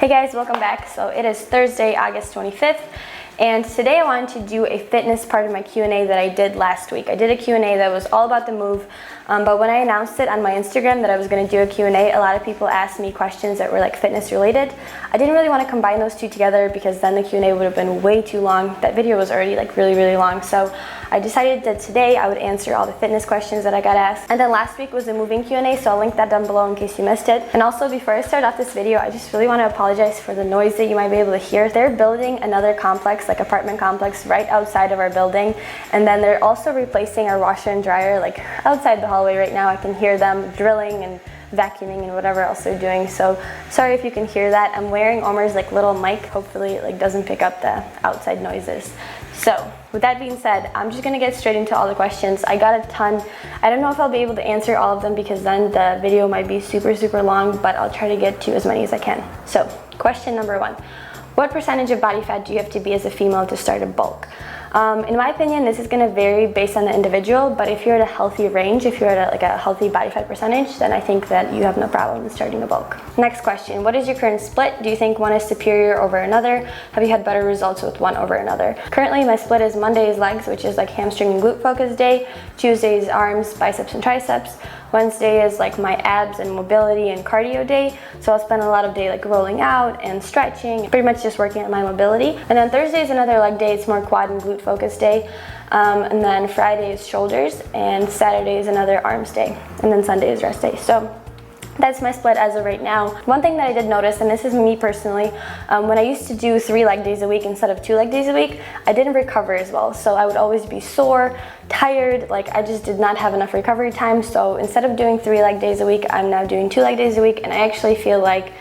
Hey guys, welcome back. So it is Thursday, August 25th, and today I wanted to do a fitness part of my Q&A that I did last week. I did a Q&A that was all about the move, but when I announced it on my Instagram that I was going to do a Q&A, a lot of people asked me questions that were like fitness related. I didn't really want to combine those two together because then the Q&A would have been way too long. That video was already like really long, so I decided that today I would answer all the fitness questions that I got asked. And then last week was a moving Q&A, so I'll link that down below in case you missed it. And also, before I start off this video, I just really want to apologize for the noise that you might be able to hear. They're building another complex, like apartment complex, right outside of our building, and then they're also replacing our washer and dryer like outside the hallway right now. I can hear them drilling and vacuuming and whatever else they're doing, so sorry if you can hear that. I'm wearing Omer's like little mic, hopefully it like doesn't pick up the outside noises. So with that being said, I'm just gonna get straight into all the questions. I got a ton. I don't know if I'll be able to answer all of them because then the video might be super long, but I'll try to get to as many as I can. So question number one, what percentage of body fat do you have to be as a female to start a bulk? In my opinion, this is going to vary based on the individual, but if you're at a healthy range, if you're at a healthy body fat percentage, then I think that you have no problem in starting a bulk. Next question, what is your current split? Do you think one is superior over another? Have you had better results with one over another? Currently, my split is Mondays legs, which is like hamstring and glute focus day. Tuesdays arms, biceps and triceps. Wednesday is like my abs and mobility and cardio day, so I'll spend a lot of day like rolling out and stretching, pretty much just working on my mobility. And then Thursday is another leg day, it's more quad and glute focus day. And then Friday is shoulders, and Saturday is another arms day, and then Sunday is rest day. So that's my split as of right now. One thing that I did notice, and this is me personally, when I used to do 3 leg days a week instead of 2 leg days a week, I didn't recover as well. So I would always be sore, tired, like I just did not have enough recovery time. So instead of doing 3 leg days a week, I'm now doing 2 leg days a week, and I actually feel like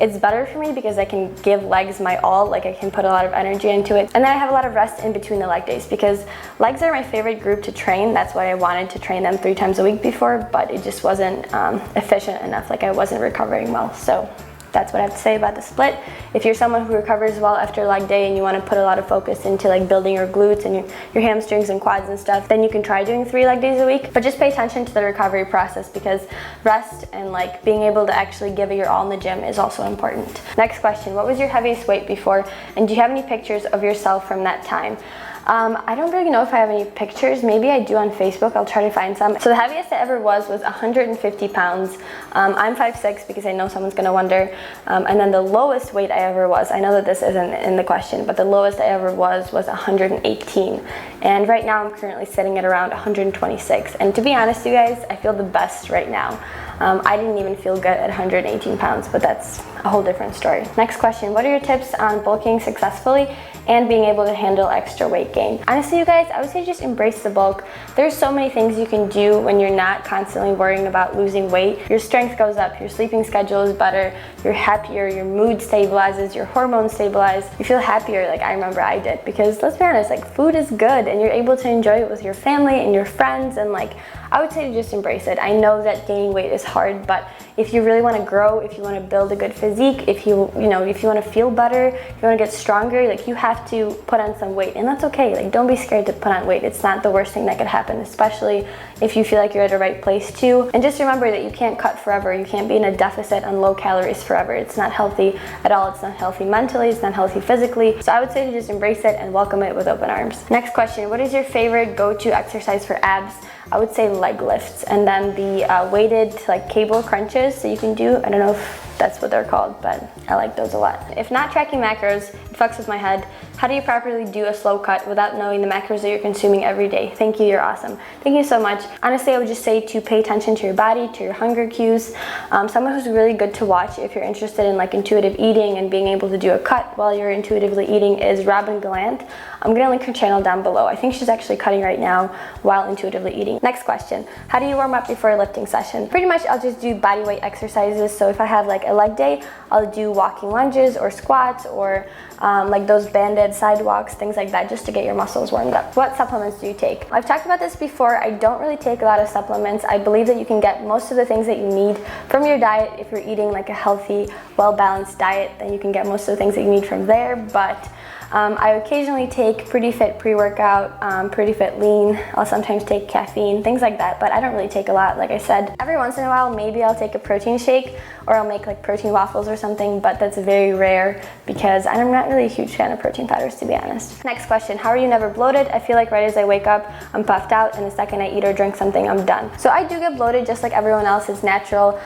it's better for me because I can give legs my all, like I can put a lot of energy into it. And then I have a lot of rest in between the leg days because legs are my favorite group to train. That's why I wanted to train them 3 times a week before, but it just wasn't efficient enough, like I wasn't recovering well. So that's what I have to say about the split. If you're someone who recovers well after leg day and you want to put a lot of focus into like building your glutes and your hamstrings and quads and stuff, then you can try doing 3 leg days a week. But just pay attention to the recovery process because rest and like being able to actually give it your all in the gym is also important. Next question, what was your heaviest weight before? And do you have any pictures of yourself from that time? I don't really know if I have any pictures. Maybe I do on Facebook. I'll try to find some. So the heaviest I ever was 150 pounds. I'm 5'6" because I know someone's gonna wonder. And then the lowest weight I ever was, I know that this isn't in the question, but the lowest I ever was 118. And right now I'm currently sitting at around 126. And to be honest, you guys, I feel the best right now. I didn't even feel good at 118 pounds, but that's a whole different story. Next question, what are your tips on bulking successfully and being able to handle extra weight gain? Honestly, you guys, I would say just embrace the bulk. There's so many things you can do when you're not constantly worrying about losing weight. Your strength goes up, your sleeping schedule is better, you're happier, your mood stabilizes, your hormones stabilize, you feel happier, like I remember I did, because let's be honest, like food is good and you're able to enjoy it with your family and your friends, and like I would say to just embrace it. I know that gaining weight is hard, but if you really want to grow, if you want to build a good physique, if you want to feel better, if you want to get stronger, like you have to put on some weight, and that's okay. Like don't be scared to put on weight. It's not the worst thing that could happen, especially if you feel like you're at the right place too. And just remember that you can't cut forever. You can't be in a deficit on low calories forever. It's not healthy at all. It's not healthy mentally. It's not healthy physically. So I would say to just embrace it and welcome it with open arms. Next question, what is your favorite go-to exercise for abs? I would say leg lifts, and then the weighted like cable crunches that you can do. I don't know if that's what they're called, but I like those a lot. If not tracking macros, it fucks with my head. How do you properly do a slow cut without knowing the macros that you're consuming every day? Thank you, you're awesome. Thank you so much. Honestly, I would just say to pay attention to your body, to your hunger cues. Someone who's really good to watch if you're interested in like intuitive eating and being able to do a cut while you're intuitively eating is Robin Gallant. I'm gonna link her channel down below. I think she's actually cutting right now while intuitively eating. Next question, how do you warm up before a lifting session? Pretty much I'll just do body weight exercises. So if I have like a leg day, I'll do walking lunges or squats or like those banded bed, sidewalks, things like that, just to get your muscles warmed up. What supplements do you take? I've talked about this before. I don't really take a lot of supplements. I believe that you can get most of the things that you need from your diet. If you're eating like a healthy, well-balanced diet, then you can get most of the things that you need from there. But I occasionally take Pretty Fit pre-workout, Pretty Fit lean. I'll sometimes take caffeine, things like that, but I don't really take a lot. Like I said, every once in a while, maybe I'll take a protein shake, or I'll make like protein waffles or something, but that's very rare because I'm not really a huge fan of protein powders, to be honest. Next question, how are you never bloated? I feel like right as I wake up, I'm puffed out, and the second I eat or drink something, I'm done. So I do get bloated just like everyone else. It's natural,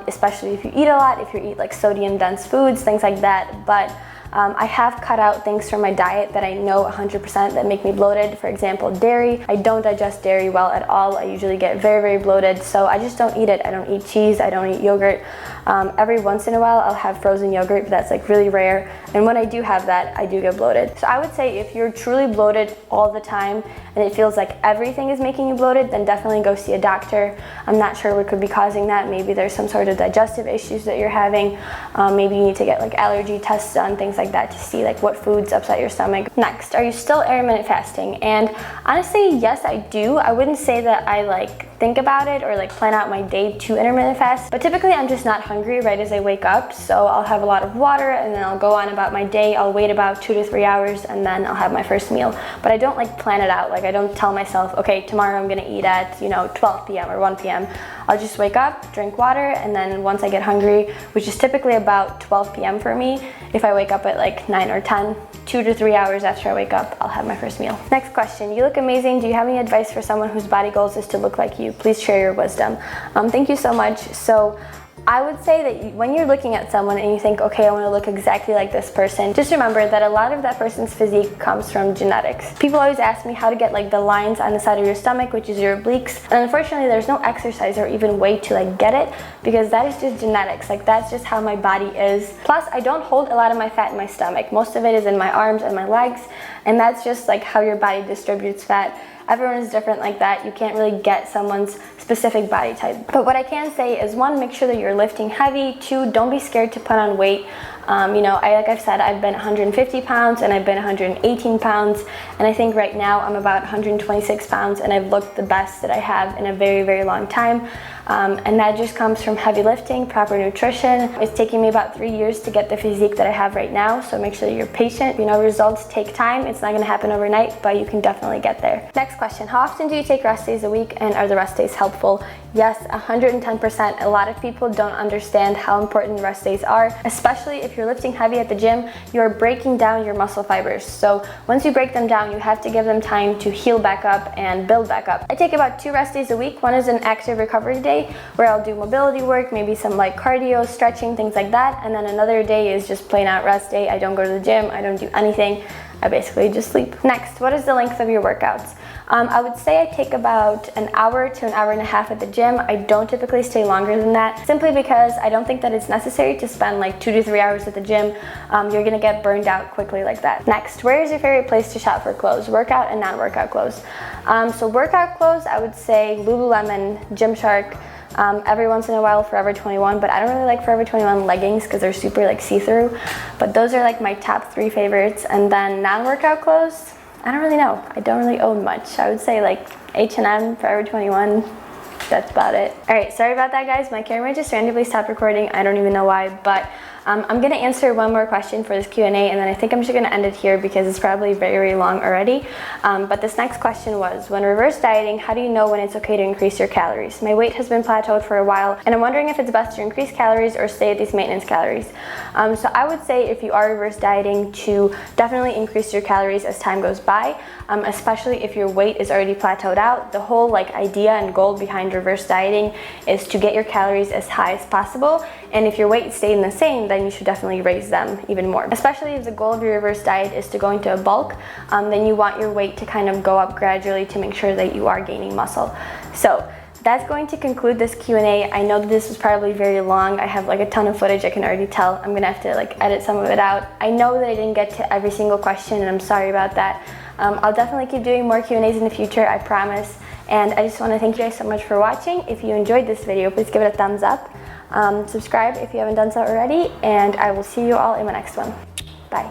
especially if you eat a lot, if you eat like sodium dense foods, things like that. But I have cut out things from my diet that I know 100% that make me bloated. For example, dairy. I don't digest dairy well at all. I usually get very, very bloated, so I just don't eat it. I don't eat cheese, I don't eat yogurt. Every once in a while I'll have frozen yogurt, but that's like really rare. And when I do have that, I do get bloated. So I would say if you're truly bloated all the time and it feels like everything is making you bloated, then definitely go see a doctor. I'm not sure what could be causing that. Maybe there's some sort of digestive issues that you're having. Maybe you need to get like allergy tests done, things like that, to see like what foods upset your stomach. Next, are you still intermittent fasting? And honestly, yes, I do. I wouldn't say that I like think about it or like plan out my day to intermittent fast, but typically I'm just not hungry right as I wake up, so I'll have a lot of water and then I'll go on about my day. I'll wait about 2 to 3 hours and then I'll have my first meal. But I don't like plan it out. Like I don't tell myself, okay, tomorrow I'm gonna eat at 12 p.m. or 1 p.m. I'll just wake up, drink water, and then once I get hungry, which is typically about 12 p.m. for me, if I wake up at like 9 or 10, 2 to 3 hours after I wake up, I'll have my first meal. Next question, you look amazing. Do you have any advice for someone whose body goals is to look like you? Please share your wisdom. Thank you so much. So I would say that when you're looking at someone and you think, okay, I want to look exactly like this person, just remember that a lot of that person's physique comes from genetics. People always ask me how to get like the lines on the side of your stomach, which is your obliques, and unfortunately there's no exercise or even way to like get it, because that is just genetics. Like that's just how my body is. Plus, I don't hold a lot of my fat in my stomach. Most of it is in my arms and my legs, and that's just like how your body distributes fat. Everyone is different like that. You can't really get someone's specific body type. But what I can say is, one, make sure that you're lifting heavy. 2, don't be scared to put on weight. Like I've said, I've been 150 pounds and I've been 118 pounds. And I think right now I'm about 126 pounds and I've looked the best that I have in a very, very long time. And that just comes from heavy lifting, proper nutrition. It's taking me about 3 years to get the physique that I have right now, so make sure that you're patient. Results take time. It's not gonna happen overnight, but you can definitely get there. Next question, how often do you take rest days a week, and are the rest days helpful? Yes, 110%. A lot of people don't understand how important rest days are, especially if you're lifting heavy at the gym. You're breaking down your muscle fibers. So once you break them down, you have to give them time to heal back up and build back up. I take about 2 rest days a week. One is an active recovery day where I'll do mobility work, maybe some like cardio, stretching, things like that. And then another day is just plain out rest day. I don't go to the gym, I don't do anything. I basically just sleep. Next, what is the length of your workouts? I would say I take about an hour to an hour and a half at the gym. I don't typically stay longer than that, simply because I don't think that it's necessary to spend like 2 to 3 hours at the gym. You're gonna get burned out quickly like that. Next, where is your favorite place to shop for clothes? Workout and non-workout clothes. So workout clothes, I would say Lululemon, Gymshark, every once in a while Forever 21, but I don't really like Forever 21 leggings because they're super like see-through. But those are like my top 3 favorites. And then non-workout clothes, I don't really know. I don't really own much. I would say like H&M, Forever 21, that's about it. All right, sorry about that, guys. My camera just randomly stopped recording. I don't even know why, but I'm gonna answer one more question for this Q&A, and then I think I'm just gonna end it here because it's probably very, very long already. But this next question was, when reverse dieting, how do you know when it's okay to increase your calories? My weight has been plateaued for a while, and I'm wondering if it's best to increase calories or stay at these maintenance calories. So I would say if you are reverse dieting, to definitely increase your calories as time goes by, especially if your weight is already plateaued out. The whole like idea and goal behind reverse dieting is to get your calories as high as possible, and if your weight stayed the same, then you should definitely raise them even more. Especially if the goal of your reverse diet is to go into a bulk, then you want your weight to kind of go up gradually to make sure that you are gaining muscle. So that's going to conclude this Q&A. I know that this was probably very long. I have like a ton of footage, I can already tell. I'm gonna have to like edit some of it out. I know that I didn't get to every single question, and I'm sorry about that. I'll definitely keep doing more Q&As in the future, I promise. And I just want to thank you guys so much for watching. If you enjoyed this video, please give it a thumbs up. Subscribe if you haven't done so already, and I will see you all in my next one. Bye.